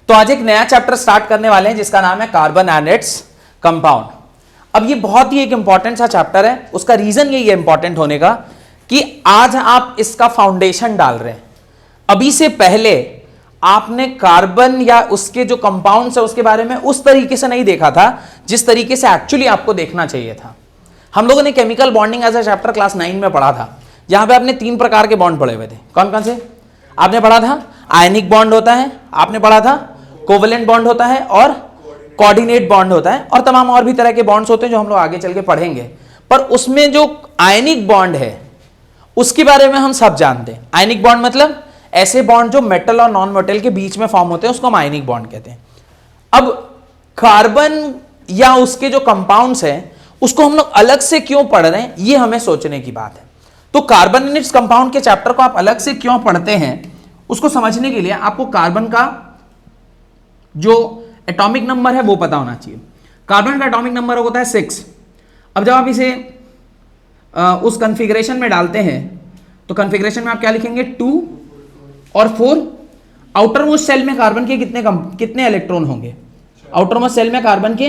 तो आज एक नया चैप्टर स्टार्ट करने वाले हैं जिसका नाम है कार्बन एंड इट्स कंपाउंड। अब ये बहुत ही एक इंपॉर्टेंट सा चैप्टर है। उसका रीजन यही है इंपॉर्टेंट होने का कि आज आप इसका फाउंडेशन डाल रहे हैं। अभी से पहले आपने कार्बन या उसके जो कंपाउंड्स है उसके बारे में उस तरीके से नहीं देखा था जिस तरीके से एक्चुअली आपको देखना चाहिए था। हम लोगों ने chemical bonding as a chapter class 9 में पढ़ा था, जहां पे आपने 3 प्रकार के बॉन्ड पढ़े हुए थे। कौन कौन से आपने पढ़ा था? आयनिक बॉन्ड होता है, आपने पढ़ा था कोवेलेंट बॉन्ड होता है और कोऑर्डिनेट बॉन्ड होता है, और तमाम और भी तरह के बॉन्ड्स होते हैं जो हम लोग आगे चल के पढ़ेंगे। पर उसमें जो आयनिक बॉन्ड है उसके बारे में हम सब जानते हैं। आयनिक बॉन्ड मतलब ऐसे बॉन्ड जो मेटल और नॉन मेटल के बीच में फॉर्म होते हैं, उसको हम आयनिक बॉन्ड कहते हैं। अब कार्बन या उसके जो कंपाउंड्स हैं उसको हम लोग अलग से क्यों पढ़ रहे हैं, ये हमें सोचने की बात है। तो कार्बन एंड इट्स कंपाउंड के चैप्टर को आप अलग से क्यों पढ़ते हैं, उसको समझने के लिए आपको कार्बन का जो एटॉमिक नंबर है वो पता होना चाहिए। कार्बन का एटॉमिक नंबर होता है 6। अब जब आप इसे उस कॉन्फ़िगरेशन में डालते हैं तो कॉन्फ़िगरेशन में आप क्या लिखेंगे? 2 और 4। आउटर मोस्ट सेल में कार्बन के कितने इलेक्ट्रॉन होंगे? आउटर मोस्ट सेल में कार्बन के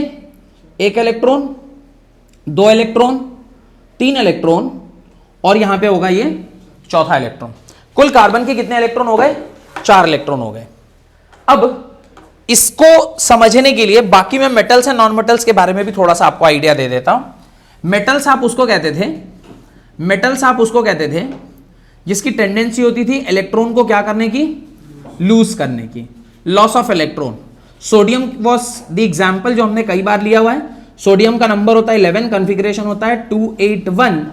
1 इलेक्ट्रॉन, 2 इलेक्ट्रॉन, 3 इलेक्ट्रॉन, और यहां पे होगा ये चौथा इलेक्ट्रॉन। कुल कार्बन के कितने इलेक्ट्रॉन हो गए? 4 इलेक्ट्रॉन हो गए। अब इसको समझने के लिए बाकी मैं मेटल्स एंड नॉन मेटल्स के बारे में भी थोड़ा सा आपको आइडिया दे देता हूं। मेटल्स आप उसको कहते थे जिसकी टेंडेंसी होती थी इलेक्ट्रॉन को क्या करने की? लूज करने की, loss of electron. Sodium was the example जो हमने कई बार लिया हुआ है। सोडियम का नंबर होता है 11, कॉन्फ़िगरेशन होता है 281।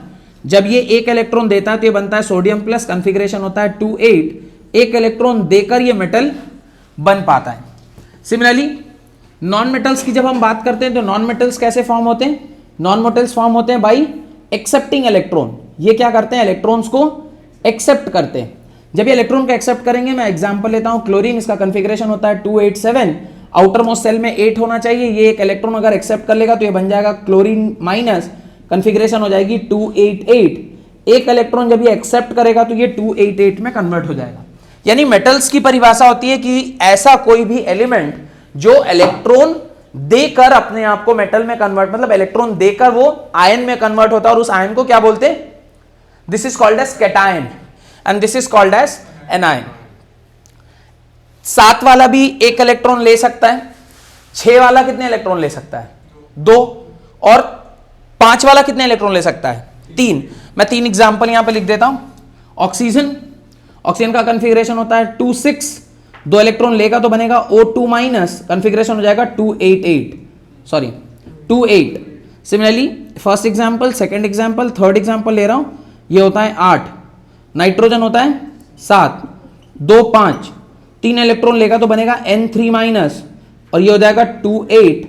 जब ये 1 इलेक्ट्रॉन देता है तो ये बनता है सोडियम प्लस, कॉन्फ़िगरेशन होता है 28। 1 इलेक्ट्रॉन देकर ये मेटल बन पाता है। सिमिलरली नॉन मेटल्स की जब हम बात करते हैं तो नॉन मेटल्स कैसे फॉर्म होते हैं? नॉन मेटल्स फॉर्म होते हैं बाई एक्सेप्टिंग इलेक्ट्रॉन। ये क्या करते हैं? इलेक्ट्रॉन्स को एक्सेप्ट करते हैं। जब ये इलेक्ट्रॉन को एक्सेप्ट करेंगे, मैं एग्जांपल लेता हूं क्लोरीन, इसका कॉन्फ़िगरेशन होता है 287। आउटर मोस्ट सेल में 8 होना चाहिए। ये एक इलेक्ट्रॉन अगर एक्सेप्ट कर लेगा तो ये बन जाएगा क्लोरीन माइनस, कॉन्फ़िगरेशन हो जाएगी 288। एक इलेक्ट्रॉन जब ये एक्सेप्ट करेगा तो ये 288 में कन्वर्ट हो जाएगा। यानी मेटल्स की परिभाषा होती है कि ऐसा कोई भी एलिमेंट जो इलेक्ट्रॉन देकर अपने आप को मेटल में कन्वर्ट, मतलब इलेक्ट्रॉन देकर वो आयन में कन्वर्ट होता है, और उस आयन को क्या बोलते हैं? This is called as cation and this is called as anion. 7 वाला भी 1 इलेक्ट्रॉन ले सकता है। 6 वाला कितने इलेक्ट्रॉन ले सकता है? 2। और 5 वाला कितने इलेक्ट्रॉन ले सकता है? 3। मैं 3 एग्जांपल यहां पे लिख देता हूं। ऑक्सीजन का कॉन्फ़िगरेशन होता है 26। 2 इलेक्ट्रॉन लेगा तो बनेगा O2 माइनस, कॉन्फ़िगरेशन हो जाएगा 28। Similarly first example, second example, third example ले रहा हूं, ये होता है 8। नाइट्रोजन होता है 7, 2 5। 3 इलेक्ट्रॉन लेगा तो बनेगा N3 माइनस, और ये हो जाएगा 28।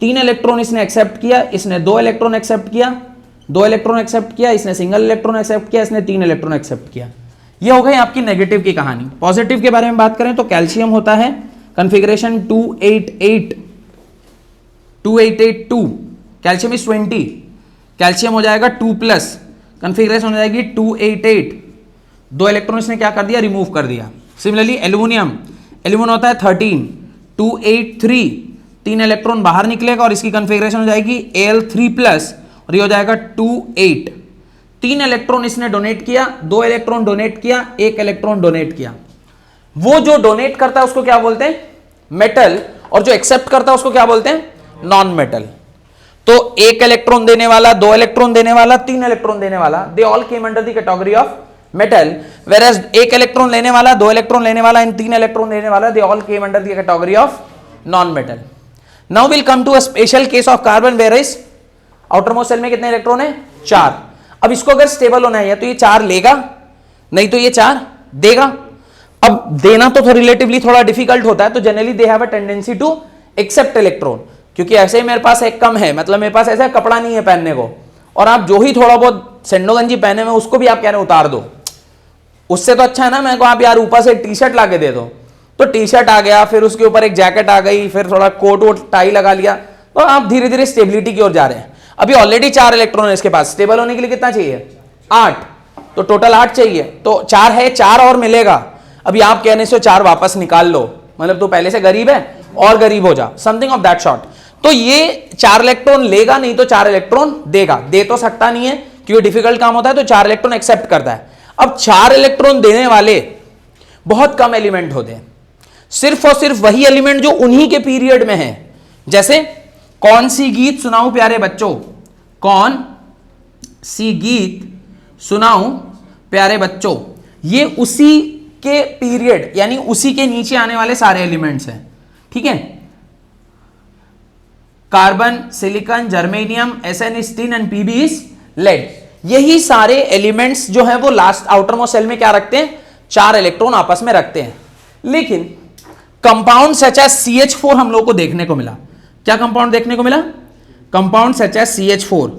3 इलेक्ट्रॉन इसने एक्सेप्ट किया, इसने 2 इलेक्ट्रॉन एक्सेप्ट किया, 2 इलेक्ट्रॉन एक्सेप्ट किया, इसने सिंगल इलेक्ट्रॉन एक्सेप्ट किया, इसने 3 इलेक्ट्रॉन एक्सेप्ट किया। ये हो गई आपकी नेगेटिव की कहानी। पॉजिटिव के बारे में बात करें तो कैल्शियम होता है कॉन्फ़िगरेशन 2882। Calcium is 20। कैल्शियम हो जाएगा 2 प्लस, कॉन्फ़िगरेशन हो जाएगी 288। 2 इलेक्ट्रॉन इसने क्या कर दिया? रिमूव कर दिया। सिमिलरली एल्यूमिनियम होता है 13, 283। 3 इलेक्ट्रॉन बाहर निकलेगा और इसकी कॉन्फ़िगरेशन हो जाएगी Al3 प्लस, और ये हो जाएगा 28। 3 इलेक्ट्रॉन इसने डोनेट किया, 2 इलेक्ट्रॉन डोनेट किया, 1 इलेक्ट्रॉन डोनेट किया। वो जो डोनेट करता है उसको क्या बोलते हैं? मेटल, और जो एक्सेप्ट करता है उसको क्या बोलते हैं? Non metal. तो 1 इलेक्ट्रॉन देने वाला, 2 इलेक्ट्रॉन देने वाला, 3 इलेक्ट्रॉन देने वाला, they all came under the category of metal. Whereas 1 electron लेने वाला, 2 इलेक्ट्रॉन लेने वाला एंड 3 इलेक्ट्रॉन लेने वाला, they all came under the category of non metal. Now will come to a special case of carbon, where is outer most shell में कितने electron है? 4। अब इसको अगर स्टेबल होना है या तो ये 4 लेगा, नहीं तो ये 4 देगा। अब देना तो रिलेटिवली थोड़ा डिफिकल्ट होता है, तो generally they have a tendency to accept electron, क्योंकि ऐसे ही मेरे पास एक कम है, मतलब मेरे पास ऐसा कपड़ा नहीं है पहनने को, और आप जो ही थोड़ा बहुत सेंडो गंजी पहने हुए उसको भी आप कह रहे हैं उतार दो। उससे तो अच्छा है ना मेरे को आप यार ऊपर से एक टी शर्ट ला के दे दो। तो टी शर्ट आ गया, फिर उसके ऊपर एक जैकेट आ गई, फिर थोड़ा कोट वोट टाई लगा लिया, तो आप धीरे धीरे स्टेबिलिटी की ओर जा रहे हैं। अभी ऑलरेडी 4 इलेक्ट्रॉन है इसके पास, स्टेबल होने के लिए कितना चाहिए? 8। तो टोटल 8 चाहिए, तो 4 है, 4 और मिलेगा। अभी आप कहने से 4 वापस निकाल लो, मतलब तू पहले से गरीब है और गरीब हो जा, समथिंग ऑफ दैट सॉर्ट। तो ये 4 इलेक्ट्रॉन लेगा नहीं तो 4 इलेक्ट्रॉन देगा, दे तो सकता नहीं है क्योंकि डिफिकल्ट काम होता है, तो 4 इलेक्ट्रॉन एक्सेप्ट करता है। अब 4 इलेक्ट्रॉन देने वाले बहुत कम एलिमेंट होते हैं, सिर्फ और सिर्फ वही एलिमेंट जो उन्हीं के पीरियड में है। जैसे कौन सी गीत सुनाऊं प्यारे बच्चों, कौन सी गीत सुनाऊं प्यारे बच्चों, ये उसी के पीरियड यानी उसी के नीचे आने वाले सारे एलिमेंट्स हैं, ठीक है। Carbon, silicon, germanium, Sn stein and Pb is lead, यही सारे एलिमेंट्स जो है वो लास्ट आउटर मोस्ट सेल में क्या रखते हैं, 4 इलेक्ट्रॉन आपस में रखते हैं। लेकिन कंपाउंड सच एज CH4 हम लोग को देखने को मिला। क्या कंपाउंड देखने को मिला, compound such as CH4।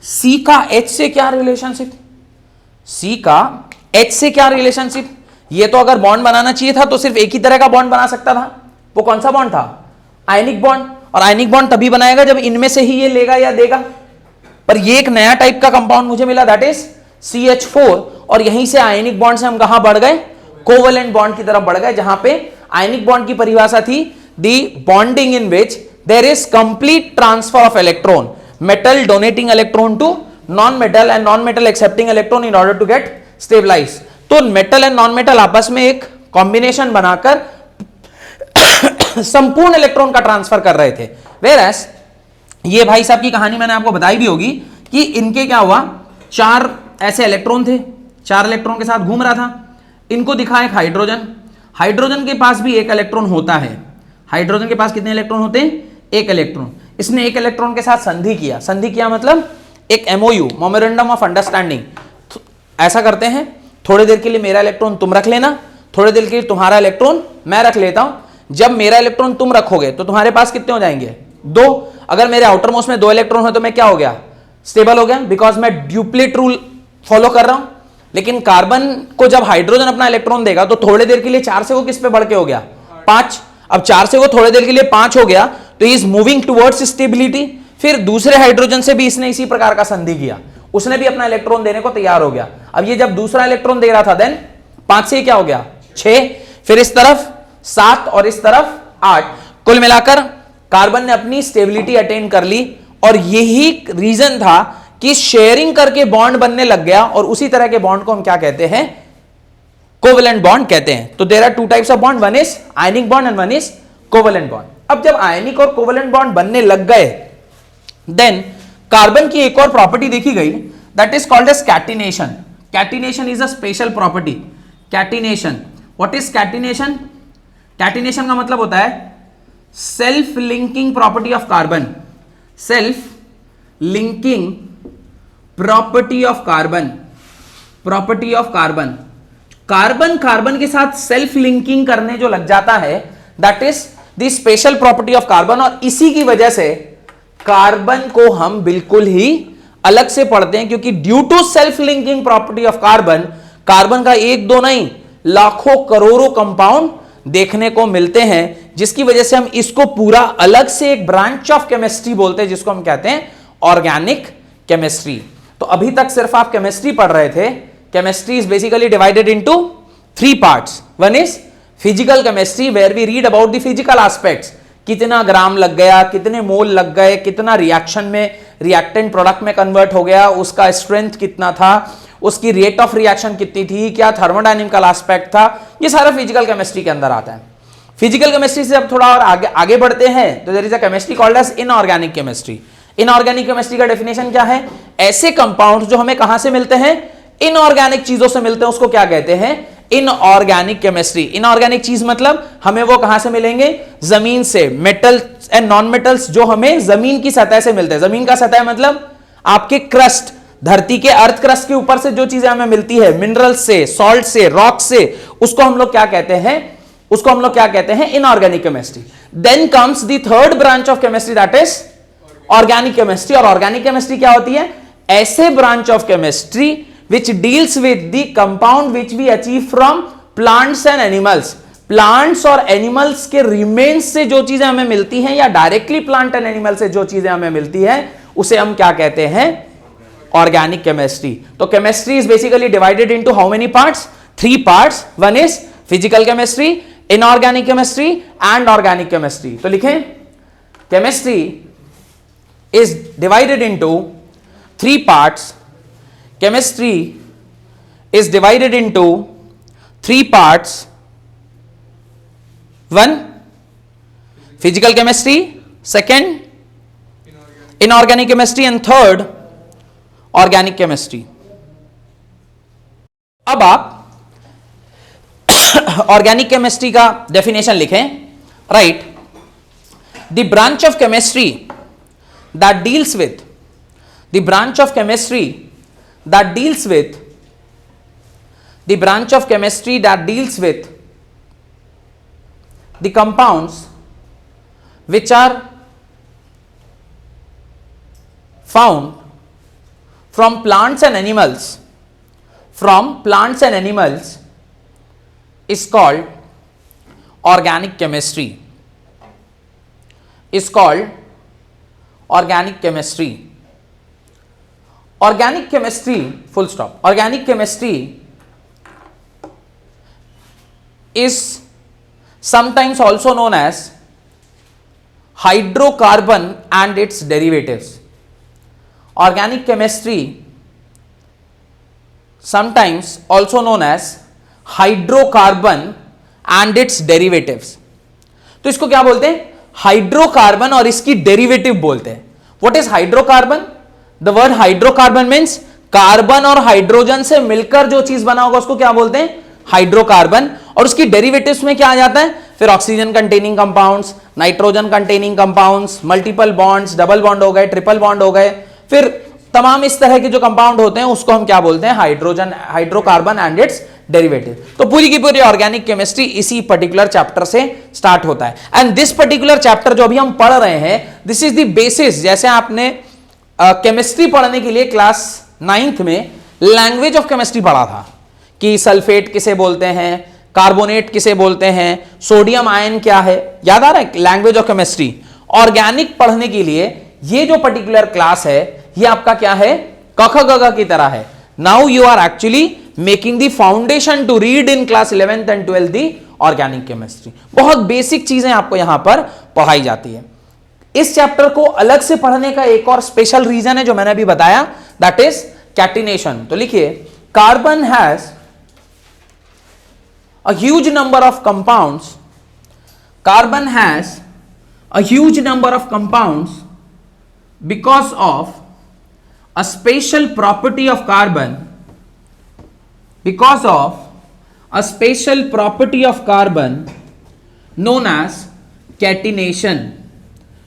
C का H से क्या रिलेशनशिप, C का H से क्या रिलेशनशिप, ये तो अगर बॉन्ड बनाना चाहिए था तो सिर्फ एक ही तरह का बॉन्ड बना सकता था, वो कौन सा बॉन्ड था, आयनिक बॉन्ड। और आयनिक बॉन्ड तभी बनाएगा जब इनमें से ही ये लेगा या देगा, पर ये एक नया टाइप का कंपाउंड मुझे मिला, दैट इज CH4। और यहीं से आयनिक बॉन्ड से हम कहां बढ़ गए, कोवेलेंट बॉन्ड की तरफ बढ़ गए, जहां पे आयनिक बॉन्ड की परिभाषा थी the bonding in which there is complete transfer of electron, metal donating electron to non metal and non metal accepting electron in order to get stabilise. तो मेटल एंड नॉन मेटल आपस में एक combination बनाकर संपूर्ण electron का transfer कर रहे थे। वेयरएज ये भाई साहब की कहानी मैंने आपको बताई भी होगी कि इनके क्या हुआ, 4 ऐसे इलेक्ट्रॉन थे, 4 इलेक्ट्रॉन के साथ घूम रहा था, इनको दिखा एक हाइड्रोजन, हाइड्रोजन के पास भी एक इलेक्ट्रॉन होता है। हाइड्रोजन के पास कितने इलेक्ट्रॉन होते हैं, एक इलेक्ट्रॉन। इसने एक इलेक्ट्रॉन के साथ संधि किया, संधि किया मतलब एक MOU, मेमोरेंडम ऑफ अंडरस्टैंडिंग। ऐसा करते हैं, थोड़ी देर के लिए मेरा इलेक्ट्रॉन तुम रख लेना, थोड़ी देर के लिए तुम्हारा इलेक्ट्रॉन मैं रख लेता हूं। जब मेरा इलेक्ट्रॉन तुम रखोगे तो तुम्हारे पास कितने हो जाएंगे, 2। अगर मेरे आउटर मोस्ट में 2 इलेक्ट्रॉन हो तो मैं क्या हो गया, स्टेबल हो गया, बिकॉज मैं ड्यूप्लेट रूल फॉलो कर रहा हूं। लेकिन कार्बन को जब हाइड्रोजन अपना इलेक्ट्रॉन देगा तो थोड़ी देर के लिए 4 से वो किस पे बढ़ के हो गया, 5। अब 4 से वो थोड़ी देर के लिए 5 हो गया, तो इज मूविंग टुवर्ड्स स्टेबिलिटी। फिर दूसरे हाइड्रोजन से भी इसने इसी प्रकार का संधि किया, उसने भी अपना इलेक्ट्रॉन देने को तैयार हो गया। अब ये जब दूसरा इलेक्ट्रॉन दे रहा था, देन 5 से क्या हो गया, 6, फिर इस तरफ 7 और इस तरफ 8। कुल मिलाकर कार्बन ने अपनी स्टेबिलिटी अटेन कर ली। और यही रीजन था कि शेयरिंग करके बॉन्ड बनने लग गया, और उसी तरह के बॉन्ड को हम क्या कहते हैं, कोवेलेंट बॉन्ड कहते हैं। तो there are 2 types of bond, one is ionic bond and one is covalent bond. अब जब आयनिक और कोवेलेंट बॉन्ड बनने लग गए, देन कार्बन की एक और प्रॉपर्टी देखी गई, that is called as catenation. Catenation is a special property. Catenation, what is catenation, catenation का मतलब होता है self linking property of carbon, self linking property of carbon, property of carbon. Carbon carbon के साथ self linking करने जो लग जाता है, that is the special property of carbon. और इसी की वजह से कार्बन को हम बिल्कुल ही अलग से पढ़ते हैं, क्योंकि due to self linking property of carbon, carbon का 1-2 नहीं लाखों करोड़ों कंपाउंड देखने को मिलते हैं, जिसकी वजह से हम इसको पूरा अलग से एक ब्रांच ऑफ केमिस्ट्री बोलते हैं, जिसको हम कहते हैं ऑर्गेनिक केमिस्ट्री। तो अभी तक सिर्फ आप केमिस्ट्री पढ़ रहे थे। Chemistry is basically divided into 3 parts. One is physical chemistry, where we read about the physical aspects, कितना ग्राम लग गया, कितने मोल लग गए, कितना रिएक्शन में रिएक्टेंट प्रोडक्ट में कन्वर्ट हो गया, उसका स्ट्रेंथ कितना था, उसकी रेट ऑफ रिएक्शन कितनी थी, क्या थर्मोडायनेमिकल एस्पेक्ट था, ये सारा फिजिकल केमिस्ट्री के अंदर आता है। फिजिकल केमिस्ट्री से अब थोड़ा और आगे बढ़ते हैं तो there is a chemistry called as inorganic chemistry. Inorganic chemistry का डेफिनेशन क्या है, ऐसे कंपाउंड्स जो हमें कहां से मिलते हैं, इनऑर्गेनिक चीजों से मिलते हैं, उसको क्या कहते हैं, इनऑर्गेनिक केमिस्ट्री। इनऑर्गेनिक चीज मतलब हमें वो कहां से मिलेंगे, जमीन से, मेटल्स एंड नॉन मेटल्स जो हमें जमीन की सतह से मिलते हैं। जमीन का सतह मतलब आपके क्रस्ट, धरती के अर्थ क्रस्ट के ऊपर से जो चीजें हमें मिलती है, मिनरल्स से, सॉल्ट से, रॉक से, उसको हम लोग क्या कहते हैं, उसको हम लोग क्या कहते हैं, inorganic chemistry. Then comes the third branch of chemistry, that is organic chemistry. और ऑर्गेनिक केमिस्ट्री क्या होती है, ऐसे branch of chemistry which deals with the compound which we achieve from plants and animals। Plants और animals के remains से जो चीजें हमें मिलती हैं, या डायरेक्टली प्लांट एंड एनिमल से जो चीजें हमें मिलती हैं, उसे हम क्या कहते हैं, ऑर्गेनिक केमिस्ट्री। तो chemistry is basically divided into how many parts, 3 parts. One is physical chemistry, inorganic chemistry and organic chemistry. तो लिखें chemistry is divided into 3 parts. Chemistry is divided into 3 parts. 1 physical chemistry, second inorganic chemistry and third organic chemistry. अब आप organic chemistry का definition लिखें। Right, the branch of chemistry that deals with the branch of chemistry that deals with the branch of chemistry that deals with the compounds which are found from plants and animals is called organic chemistry, is called organic chemistry. Organic chemistry, full stop. Organic chemistry is sometimes also known as hydrocarbon and its derivatives. Organic chemistry sometimes also known as hydrocarbon and its derivatives. तो इसको क्या बोलते हैं? Hydrocarbon और इसकी derivative बोलते हैं. What is hydrocarbon? The word hydrocarbon means carbon और हाइड्रोजन से मिलकर जो चीज बना होगा उसको क्या बोलते हैं? हाइड्रोकार्बन. और उसकी डेरिवेटिव्स में क्या आ जाता है? फिर oxygen containing compounds, nitrogen containing compounds, multiple bonds, double bond हो गए, ट्रिपल बॉन्ड हो गए, फिर तमाम इस तरह के जो कंपाउंड होते हैं उसको हम क्या बोलते हैं? Hydrogen, hydrocarbon and it's derivative. तो पूरी की पूरी ऑर्गेनिक केमिस्ट्री इसी पर्टिकुलर चैप्टर से स्टार्ट होता है. एंड दिस पर्टिकुलर चैप्टर जो अभी हम पढ़ रहे हैं, दिस इज द बेसिस. जैसे आपने केमिस्ट्री पढ़ने के लिए क्लास 9th में लैंग्वेज ऑफ केमिस्ट्री पढ़ा था कि सल्फेट किसे बोलते हैं, कार्बोनेट किसे बोलते हैं, सोडियम आयन क्या है, याद आ रहा है? Language of chemistry. ऑर्गेनिक पढ़ने के लिए ये जो पर्टिकुलर क्लास है ये आपका क्या है? कख गग की तरह है. Now you are actually making the foundation to read in class 11th and 12th the organic chemistry. बहुत बेसिक चीजें आपको यहां पर पढ़ाई जाती है. इस चैप्टर को अलग से पढ़ने का एक और स्पेशल रीजन है जो मैंने अभी बताया, दैट इज कैटिनेशन. तो लिखिए, carbon has a huge number of compounds. Carbon has a huge number of compounds because of a special property of carbon, because of a special property of carbon known as catenation,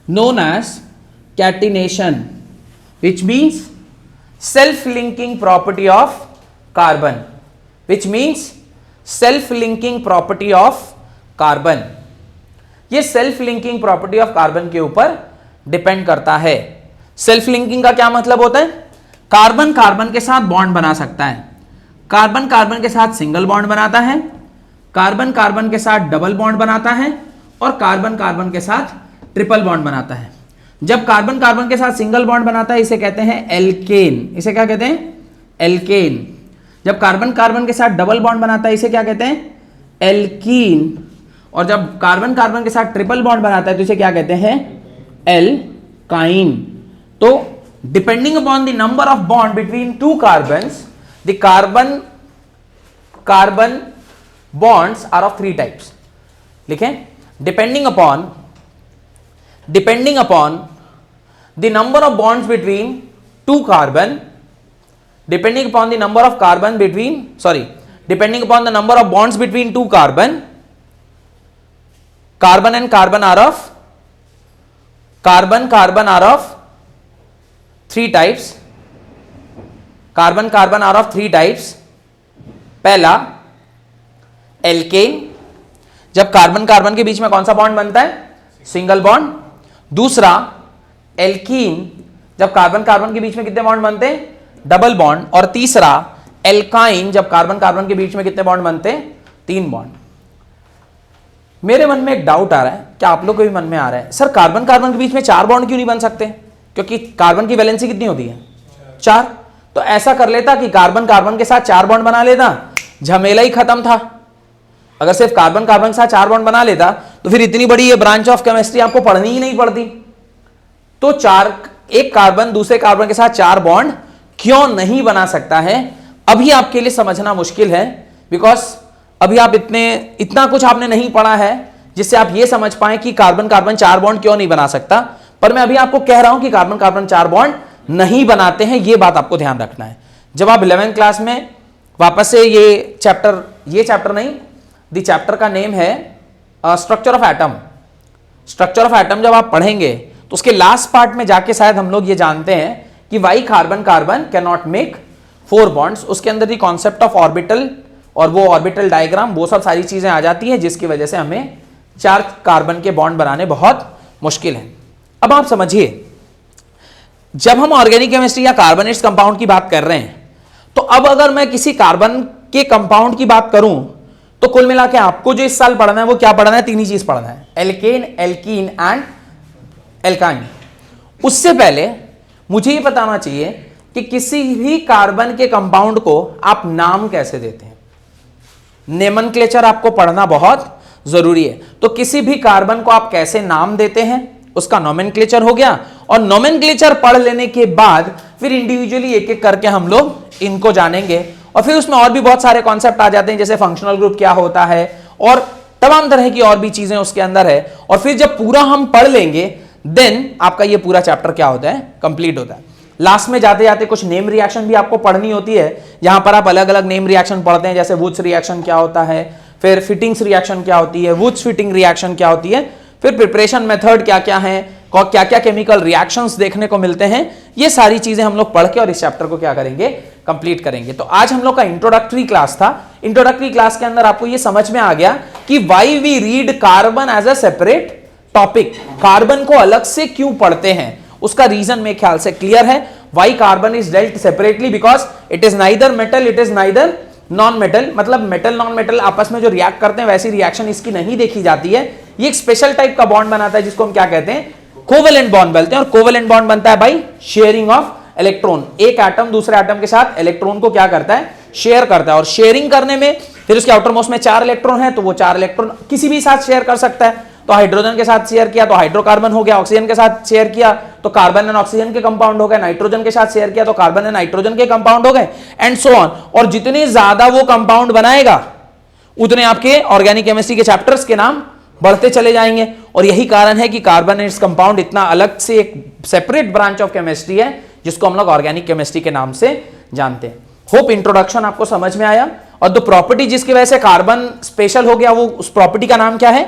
known as catenation, which means self-linking property of carbon, which means self linking property of carbon. ये self linking property of carbon के ऊपर depend करता है. Self linking का क्या मतलब होता है? कार्बन कार्बन के साथ बॉन्ड बना सकता है, कार्बन कार्बन के साथ सिंगल बॉन्ड बनाता है, कार्बन कार्बन के साथ डबल बॉन्ड बनाता है और कार्बन कार्बन के साथ ट्रिपल बॉन्ड बनाता है. जब कार्बन कार्बन के साथ सिंगल बॉन्ड बनाता है इसे कहते हैं एल्केन. इसे क्या कहते हैं? एल्केन. जब कार्बन कार्बन के साथ डबल बॉन्ड बनाता है इसे क्या कहते हैं? एल्कीन. और जब कार्बन कार्बन के साथ ट्रिपल बॉन्ड बनाता है तो इसे क्या कहते हैं? एल्काइन. तो depending upon the number of bond between two carbons, the carbon carbon bonds are of 3 types. लिखें, depending upon the number of bonds between two carbon, depending upon the number of carbon between, depending upon the number of bonds between two carbon and carbon are of 3 types. Carbon are of 3 types. पहला alkene, जब carbon carbon के बीच में कौन सा bond बनता है? Single bond. दूसरा alkene, जब कार्बन कार्बन के बीच में कितने बॉन्ड बनते हैं? Double bond. और तीसरा एल्काइन, जब कार्बन कार्बन के बीच में कितने बॉन्ड बनते हैं? 3 बॉन्ड. मेरे मन में एक डाउट आ रहा है, क्या आप लोग को भी मन में आ रहा है, सर कार्बन कार्बन के बीच में 4 बॉन्ड क्यों नहीं बन सकते? क्योंकि कार्बन की वैलेंसी कितनी होती है? 4. तो ऐसा कर लेता कि कार्बन कार्बन के साथ 4 बॉन्ड बना लेता, झमेला ही खत्म था. अगर सिर्फ कार्बन कार्बन के साथ 4 बॉन्ड बना लेता तो फिर इतनी बड़ी ये ब्रांच ऑफ केमिस्ट्री आपको पढ़नी ही नहीं पड़ती। तो एक कार्बन दूसरे कार्बन के साथ 4 बॉन्ड क्यों नहीं बना सकता है, अभी आपके लिए समझना मुश्किल है, बिकॉज अभी आप इतना कुछ आपने नहीं पढ़ा है जिससे आप ये समझ पाए कि कार्बन कार्बन 4 बॉन्ड क्यों नहीं बना सकता। पर मैं अभी आपको कह रहा हूं कि कार्बन कार्बन 4 बॉन्ड नहीं बनाते हैं, ये बात आपको ध्यान रखना है। जब आप 11th क्लास में वापस से ये चैप्टर नहीं, दी चैप्टर का नेम है structure of atom. Structure of atom जब आप पढ़ेंगे तो उसके लास्ट पार्ट में जाके शायद हम लोग ये जानते हैं कि why carbon carbon can not make 4 bonds. उसके अंदर दी कॉन्सेप्ट ऑफ ऑर्बिटल और वो ऑर्बिटल डायग्राम, वो सब सारी चीजें आ जाती हैं, जिसकी वजह से हमें 4 कार्बन के बॉन्ड बनाने बहुत मुश्किल है। अब आप समझिए, जब हम ऑर्गेनिक केमिस्ट्री या कार्बनेट्स कंपाउंड की बात कर रहे हैं, तो अब अगर मैं किसी कार्बन के कंपाउंड की बात करूं तो कुल मिला के आपको जो इस साल पढ़ना है वो क्या पढ़ना है? 3 ही चीज पढ़ना है, एल्केन, एल्कीन एंड एल्काइन। उससे पहले मुझे ये बताना चाहिए कि किसी भी कार्बन के कंपाउंड को आप नाम कैसे देते हैं। नोमेनक्लेचर आपको पढ़ना बहुत जरूरी है। तो किसी भी कार्बन को आप कैसे नाम देते हैं, उसका नोमेनक्लेचर हो गया। और नोमेनक्लेचर पढ़ लेने के बाद फिर इंडिविजुअली एक एक करके हम लोग इनको जानेंगे, और फिर उसमें और भी बहुत सारे कॉन्सेप्ट आ जाते हैं, जैसे फंक्शनल ग्रुप क्या होता है और तमाम तरह की और भी चीजें उसके अंदर है। और फिर जब पूरा हम पढ़ लेंगे देन आपका ये पूरा चैप्टर क्या होता है? कंप्लीट होता है। लास्ट में जाते जाते कुछ नेम रिएक्शन भी आपको पढ़नी होती है, जहां पर आप अलग अलग नेम रिएक्शन पढ़ते हैं, जैसे वुड्स रिएक्शन क्या होता है, फिर फिटिंग्स रिएक्शन क्या होती है, वुड्स फिटिंग रिएक्शन क्या होती है, फिर प्रिपरेशन मेथड क्या क्या है, क्या क्या केमिकल रिएक्शंस देखने को मिलते हैं। ये सारी चीजें हम लोग पढ़ के और इस चैप्टर को क्या करेंगे? कंप्लीट करेंगे। तो आज हम लोग का इंट्रोडक्टरी क्लास था। इंट्रोडक्टरी क्लास के अंदर आपको ये समझ में आ गया कि why we read carbon as a separate topic. Carbon को अलग से क्यों पढ़ते हैं, उसका रीजन मेरे ख्याल से क्लियर है। Why carbon is dealt separately, because it is neither metal, it is neither non metal. मतलब मेटल नॉन मेटल आपस में जो रिएक्ट करते हैं वैसी रिएक्शन इसकी नहीं देखी जाती है। ये एक स्पेशल टाइप का बॉन्ड बनाता है जिसको हम क्या कहते हैं? कोवेलेंट बॉन्ड बोलते हैं। और कोवेलेंट बॉन्ड बनता है बाय शेयरिंग ऑफ इलेक्ट्रॉन। एक एटम दूसरे एटम के साथ इलेक्ट्रॉन को क्या करता है? शेयर करता है। और शेयरिंग करने में फिर उसके आउटर मोस्ट में 4 इलेक्ट्रॉन है, तो वो 4 इलेक्ट्रॉन किसी भी साथ शेयर कर सकता है। तो हाइड्रोजन के साथ शेयर किया तो हाइड्रोकार्बन हो गया, ऑक्सीजन के साथ शेयर किया तो कार्बन एंड ऑक्सीजन के कंपाउंड हो गए, नाइट्रोजन के साथ शेयर किया तो कार्बन एंड नाइट्रोजन के कंपाउंड हो गए, एंड सो ऑन। और जितने ज्यादा वो कंपाउंड बनाएगा उतने आपके ऑर्गेनिक केमिस्ट्री के चैप्टर्स के नाम बढ़ते चले जाएंगे। और यही कारण है कि कार्बनेट्स कंपाउंड इतना अलग से एक सेपरेट ब्रांच ऑफ केमिस्ट्री है जिसको हम लोग ऑर्गेनिक केमिस्ट्री के नाम से जानते हैं। होप इंट्रोडक्शन आपको समझ में आया। और द प्रॉपर्टी जिसकी वजह से कार्बन स्पेशल हो गया, वो उस प्रॉपर्टी का नाम क्या है?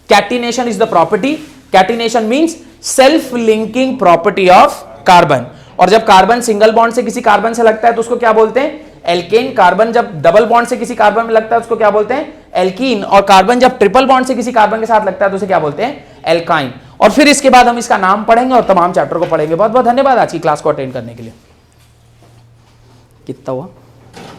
Catenation is the property. Catenation means self linking property of carbon. और जब कार्बन सिंगल बॉन्ड से किसी कार्बन से लगता है तो उसको क्या बोलते हैं? एल्केन। कार्बन जब डबल बॉन्ड से किसी कार्बन में लगता है उसको क्या बोलते हैं? एल्कीन। और कार्बन जब ट्रिपल बॉन्ड से किसी कार्बन के साथ लगता है तो उसे क्या बोलते हैं? एल्काइन। और फिर इसके बाद हम इसका नाम पढ़ेंगे और तमाम चैप्टर को पढ़ेंगे। बहुत बहुत धन्यवाद आज की क्लास को अटेंड करने के लिए। कितना हुआ?